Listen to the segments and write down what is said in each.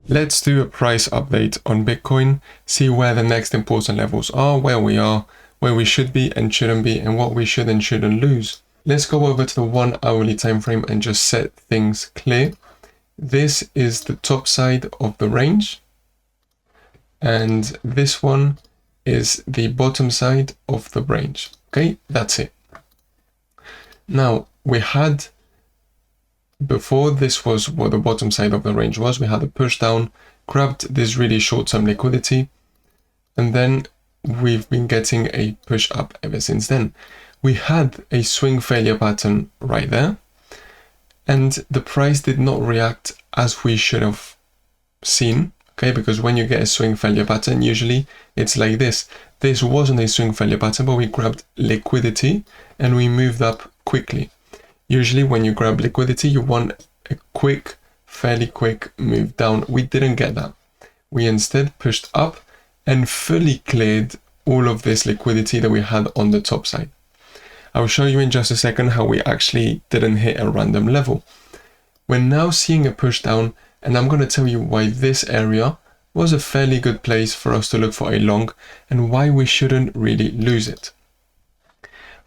Let's do a price update on Bitcoin, see where the next important levels are, where we should be and shouldn't be, and what we should and shouldn't lose. Let's go over to the 1 hourly time frame and just set things clear. This is the top side of the range, and this one is the bottom side of the range. Okay, that's it. Now, we had, before this was what the bottom side of the range was, we had a push down, grabbed this really short-term liquidity, and then we've been getting a push up ever since then. We had a swing failure pattern right there, and the price did not react as we should have seen, okay? Because when you get a swing failure pattern, usually it's like this. This wasn't a swing failure pattern, but we grabbed liquidity and we moved up quickly. Usually when you grab liquidity, you want a quick, fairly quick move down. We didn't get that. We instead pushed up and fully cleared all of this liquidity that we had on the top side. I'll show you in just a second how we actually didn't hit a random level. We're now seeing a push down, and I'm going to tell you why this area was a fairly good place for us to look for a long and why we shouldn't really lose it.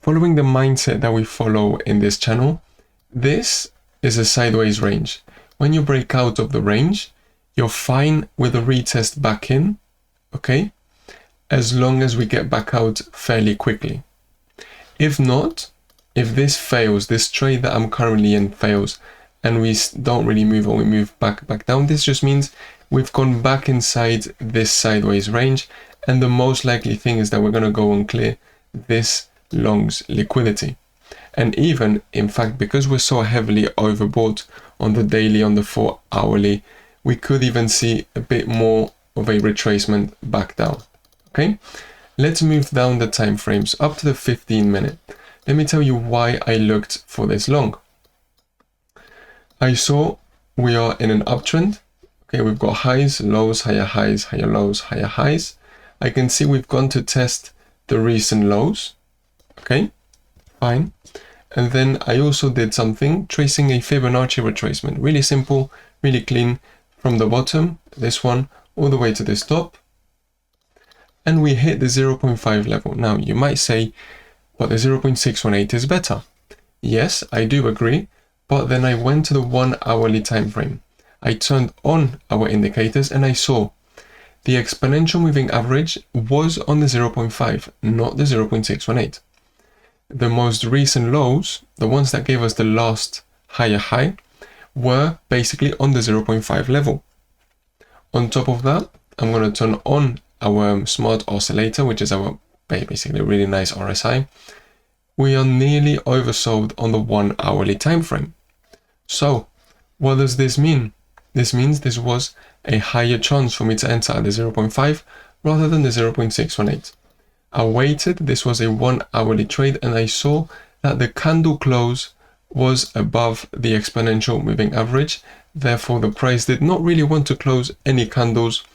Following the mindset that we follow in this channel, this is a sideways range. When you break out of the range, you're fine with a retest back in, okay? As long as we get back out fairly quickly. If not, if this fails, this trade that I'm currently in fails, and we don't really move or we move back down, this just means we've gone back inside this sideways range, and the most likely thing is that we're going to go and clear this long's liquidity. And even, in fact, because we're so heavily overbought on the daily, on the 4 hourly, we could even see a bit more of a retracement back down. Okay, let's move down the time frames up to the 15-minute. Let me tell you why I looked for this long. I saw we are in an uptrend. Okay, we've got highs, lows, higher lows, higher highs. I can see we've gone to test the recent lows. Okay, fine. And then I also did something, tracing a Fibonacci retracement. Really simple, really clean, from the bottom, this one, all the way to this top. And we hit the 0.5 level. Now, you might say, but the 0.618 is better. Yes, I do agree. But then I went to the 1 hourly time frame. I turned on our indicators and I saw the exponential moving average was on the 0.5, not the 0.618. The most recent lows, the ones that gave us the last higher high, were basically on the 0.5 level. On top of that, I'm going to turn on our smart oscillator, which is our basically really nice RSI. We are nearly oversold on the 1 hourly time frame. So what does this mean? This means this was a higher chance for me to enter at the 0.5 rather than the 0.618. I waited, this was a 1 hourly trade, and I saw that the candle close was above the exponential moving average. Therefore, the price did not really want to close any candles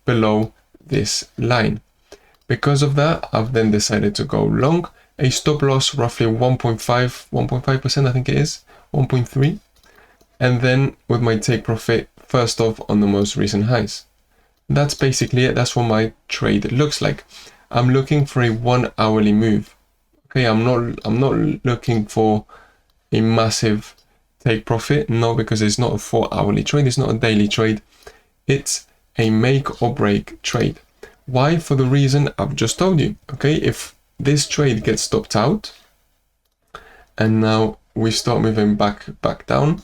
below this line. Because of that, I've then decided to go long, a stop loss roughly 1.5%, I think it is, 1.3. And then with my take profit first off on the most recent highs. That's basically it. That's what my trade looks like. I'm looking for a 1 hourly move. Okay, I'm not looking for a massive take profit. No, because it's not a 4 hourly trade. It's not a daily trade. It's a make or break trade. Why? For the reason I've just told you. Okay, if this trade gets stopped out and now we start moving back down,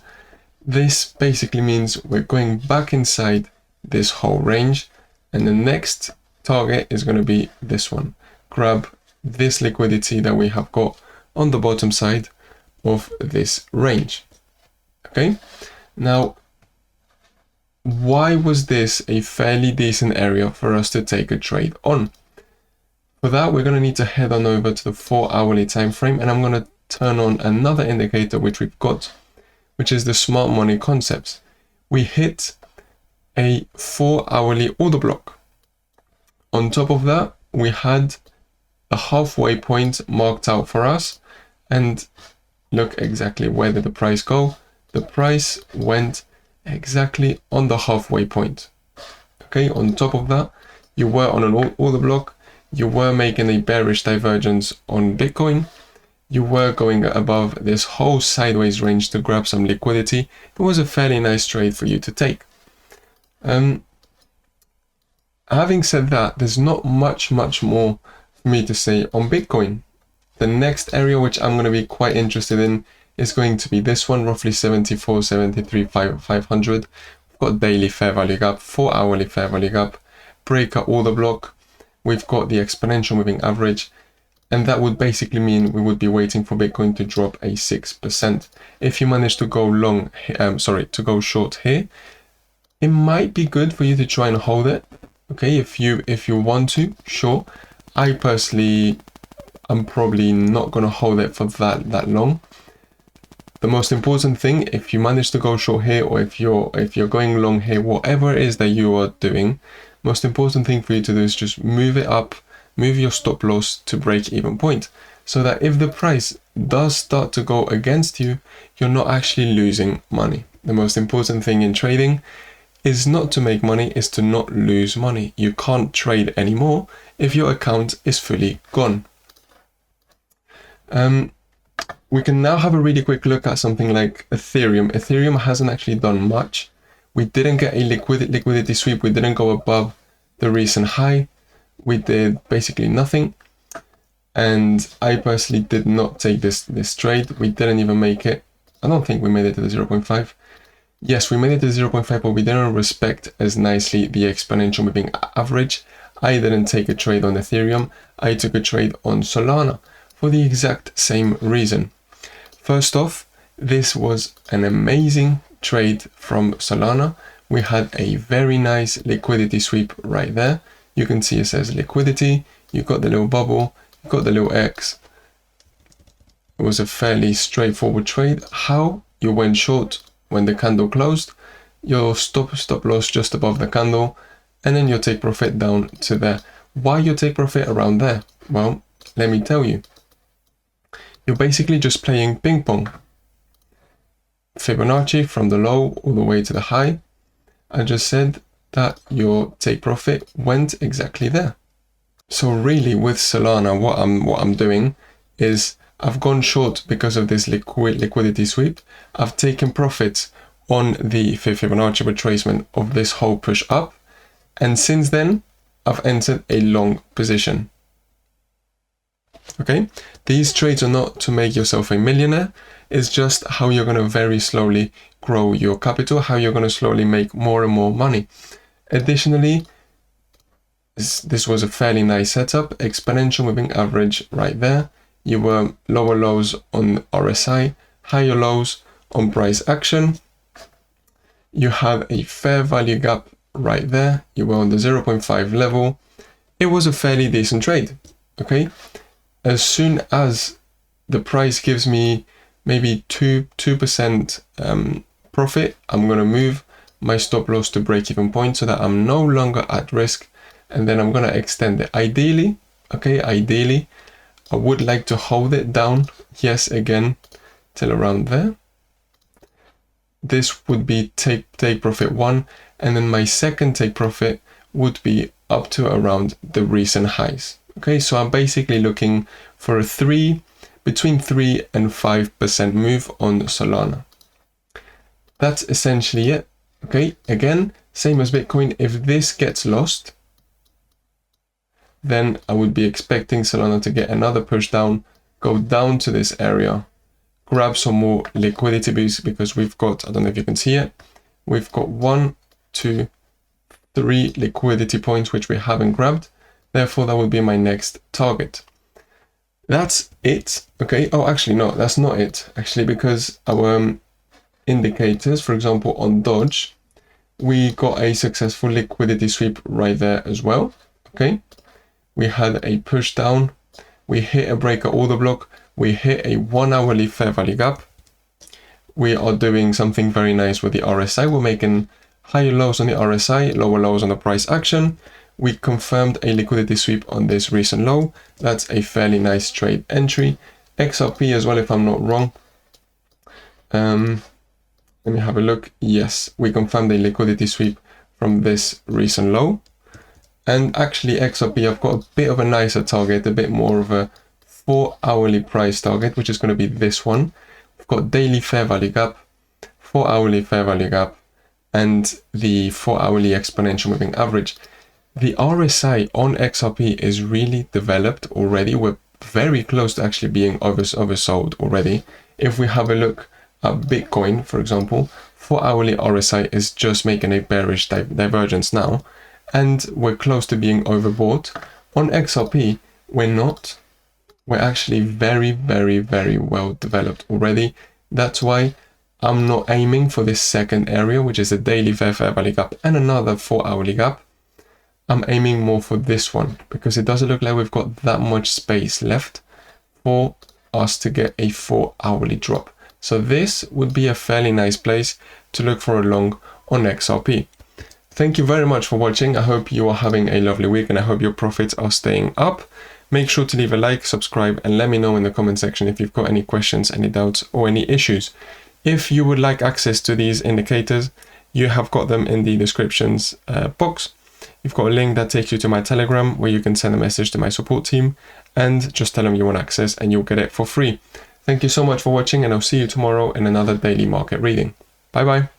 this basically means we're going back inside this whole range, and the next target is going to be this one. Grab this liquidity that we have got on the bottom side of this range. Okay, now why was this a fairly decent area for us to take a trade on? For that, we're going to need to head on over to the 4 hourly time frame, and I'm going to turn on another indicator which we've got, which is the smart money concepts. We hit a 4 hourly order block. On top of that, we had a halfway point marked out for us, and look exactly where did the price go. The price went exactly on the halfway point. Okay, on top of that, you were on an order block, you were making a bearish divergence on Bitcoin, you were going above this whole sideways range to grab some liquidity. It was a fairly nice trade for you to take. Having said that, there's not much more for me to say on Bitcoin. The next area which I'm going to be quite interested in is going to be this one, roughly 74, 73, 500. We've got daily fair value gap, 4 hourly fair value gap, breakout order block. We've got the exponential moving average, and that would basically mean we would be waiting for Bitcoin to drop a 6%. If you manage to go to go short here, it might be good for you to try and hold it. Okay, if you want to, sure. I personally, I'm probably not going to hold it for that long. The most important thing, if you manage to go short here, or if you're going long here, whatever it is that you are doing, most important thing for you to do is just move it up, move your stop loss to break even point, so that if the price does start to go against you, you're not actually losing money. The most important thing in trading is not to make money, is to not lose money. You can't trade anymore if your account is fully gone. We can now have a really quick look at something like Ethereum. Ethereum hasn't actually done much. We didn't get a liquidity sweep. We didn't go above the recent high. We did basically nothing. And I personally did not take this trade. We didn't even make it. I don't think we made it to the 0.5. Yes, we made it to 0.5, but we didn't respect as nicely the exponential moving average. I didn't take a trade on Ethereum. I took a trade on Solana for the exact same reason. First off, this was an amazing trade from Solana. We had a very nice liquidity sweep right there. You can see it says liquidity. You've got the little bubble, you've got the little X. It was a fairly straightforward trade. How you went short when the candle closed, your stop loss just above the candle, and then your take profit down to there. Why your take profit around there? Well, let me tell you. You're basically just playing ping pong. Fibonacci from the low all the way to the high. I just said that your take profit went exactly there. So really with Solana, what I'm doing is I've gone short because of this liquidity sweep. I've taken profits on the Fibonacci retracement of this whole push up. And since then, I've entered a long position. Okay, these trades are not to make yourself a millionaire. It's just how you're going to very slowly grow your capital, how you're going to slowly make more and more money. Additionally, this was a fairly nice setup. Exponential moving average right there. You were lower lows on RSI, higher lows on price action. You had a fair value gap right there. You were on the 0.5 level. It was a fairly decent trade. Okay. As soon as the price gives me maybe 2% profit, I'm going to move my stop loss to break even point so that I'm no longer at risk, and then I'm going to extend it. Ideally, I would like to hold it down, yes, again, till around there. This would be take profit 1, and then my second take profit would be up to around the recent highs. Okay, so I'm basically looking for a between 3 and 5% move on Solana. That's essentially it. Okay, again, same as Bitcoin. If this gets lost, then I would be expecting Solana to get another push down, go down to this area, grab some more liquidity boosts, because we've got, I don't know if you can see it, we've got 1, 2, 3 liquidity points which we haven't grabbed. Therefore, that would be my next target. That's it. Okay. Oh, actually, no, that's not it. Actually, because our indicators, for example, on Dodge, we got a successful liquidity sweep right there as well. Okay. We had a push down. We hit a breaker order block. We hit a 1 hourly fair value gap. We are doing something very nice with the RSI. We're making higher lows on the RSI, lower lows on the price action. We confirmed a liquidity sweep on this recent low. That's a fairly nice trade entry. XRP as well, if I'm not wrong. Let me have a look. Yes, we confirmed a liquidity sweep from this recent low. And actually XRP, I've got a bit of a nicer target, a bit more of a 4-hourly price target, which is going to be this one. We've got daily fair value gap, 4-hourly fair value gap, and the 4-hourly exponential moving average. The RSI on XRP is really developed already. We're very close to actually being oversold already. If we have a look at Bitcoin, for example, 4-hourly RSI is just making a bearish divergence now, and we're close to being overbought. On XRP, we're not. We're actually very, very, very well developed already. That's why I'm not aiming for this second area, which is a daily fair value gap and another 4-hourly gap. I'm aiming more for this one because it doesn't look like we've got that much space left for us to get a 4-hourly drop. So this would be a fairly nice place to look for a long on XRP. Thank you very much for watching. I hope you are having a lovely week and I hope your profits are staying up. Make sure to leave a like, subscribe, and let me know in the comment section if you've got any questions, any doubts, or any issues. If you would like access to these indicators, you have got them in the descriptions box. You've got a link that takes you to my Telegram where you can send a message to my support team and just tell them you want access and you'll get it for free. Thank you so much for watching and I'll see you tomorrow in another daily market reading. Bye bye.